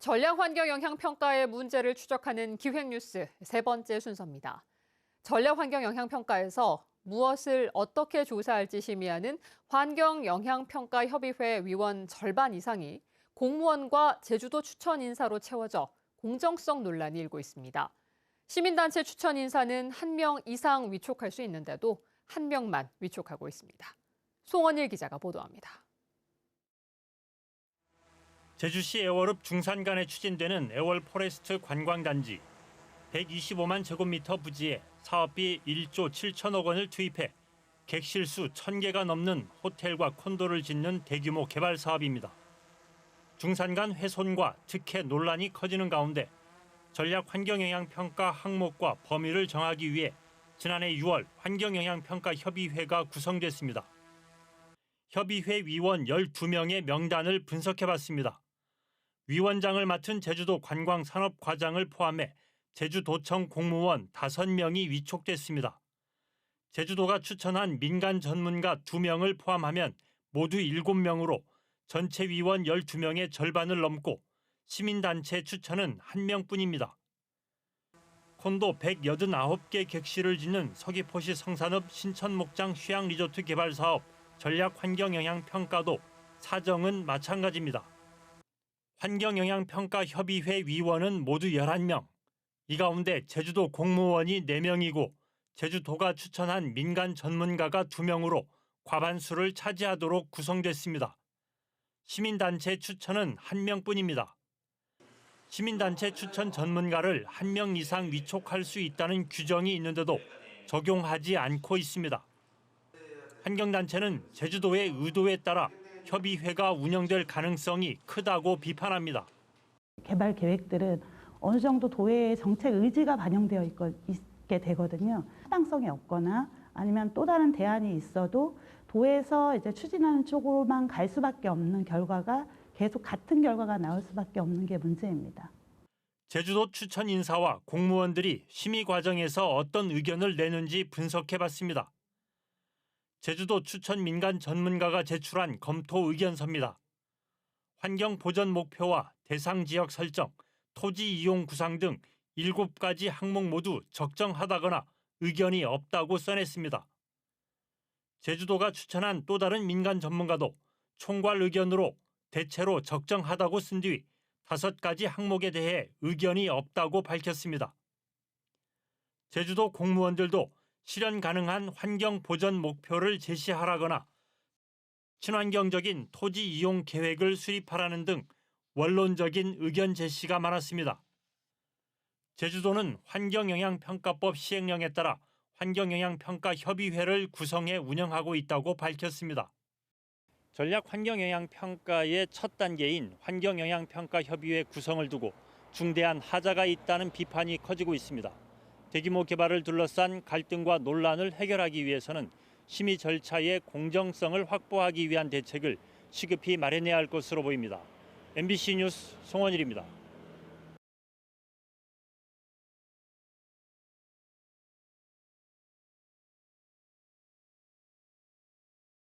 전략환경영향평가의 문제를 추적하는 기획뉴스 세 번째 순서입니다. 전략환경영향평가에서 무엇을 어떻게 조사할지 심의하는 환경영향평가협의회 위원 절반 이상이 공무원과 제주도 추천 인사로 채워져 공정성 논란이 일고 있습니다. 시민단체 추천 인사는 1명 이상 위촉할 수 있는데도 1명만 위촉하고 있습니다. 송원일 기자가 보도합니다. 제주시 애월읍 중산간에 추진되는 애월 포레스트 관광단지 125만 제곱미터 부지에 사업비 1조 7천억 원을 투입해 객실수 1,000개가 넘는 호텔과 콘도를 짓는 대규모 개발 사업입니다. 중산간 훼손과 특혜 논란이 커지는 가운데 전략환경영향평가 항목과 범위를 정하기 위해 지난해 6월 환경영향평가협의회가 구성됐습니다. 협의회 위원 12명의 명단을 분석해봤습니다. 위원장을 맡은 제주도 관광산업과장을 포함해 제주도청 공무원 5명이 위촉됐습니다. 제주도가 추천한 민간 전문가 2명을 포함하면 모두 7명으로 전체 위원 12명의 절반을 넘고 시민단체 추천은 1명뿐입니다. 콘도 189개 객실을 짓는 서귀포시 성산읍 신천목장 휴양리조트 개발 사업 전략환경영향평가도 사정은 마찬가지입니다. 환경영향평가협의회 위원은 모두 11명. 이 가운데 제주도 공무원이 4명이고 제주도가 추천한 민간 전문가가 2명으로 과반수를 차지하도록 구성됐습니다. 시민단체 추천은 1명뿐입니다. 시민단체 추천 전문가를 1명 이상 위촉할 수 있다는 규정이 있는데도 적용하지 않고 있습니다. 환경단체는 제주도의 의도에 따라 협의회가 운영될 가능성이 크다고 비판합니다. 개발 계획들은 어느 정도 도의 정책 의지가 반영되어 있게 되거든요. 타당성이 없거나 아니면 또 다른 대안이 있어도 도에서 이제 추진하는 쪽으로만 갈 수밖에 없는 결과가 계속 같은 결과가 나올 수밖에 없는 게 문제입니다. 제주도 추천 인사와 공무원들이 심의 과정에서 어떤 의견을 내는지 분석해봤습니다. 제주도 추천 민간 전문가가 제출한 검토 의견서입니다. 환경 보전 목표와 대상 지역 설정, 토지 이용 구상 등 7가지 항목 모두 적정하다거나 의견이 없다고 써냈습니다. 제주도가 추천한 또 다른 민간 전문가도 총괄 의견으로 대체로 적정하다고 쓴 뒤 5가지 항목에 대해 의견이 없다고 밝혔습니다. 제주도 공무원들도 실현 가능한 환경 보전 목표를 제시하라거나 친환경적인 토지 이용 계획을 수립하라는 등 원론적인 의견 제시가 많았습니다. 제주도는 환경영향평가법 시행령에 따라 환경영향평가협의회를 구성해 운영하고 있다고 밝혔습니다. 전략환경영향평가의 첫 단계인 환경영향평가협의회 구성을 두고 중대한 하자가 있다는 비판이 커지고 있습니다. 대규모 개발을 둘러싼 갈등과 논란을 해결하기 위해서는 심의 절차의 공정성을 확보하기 위한 대책을 시급히 마련해야 할 것으로 보입니다. MBC 뉴스 송원일입니다.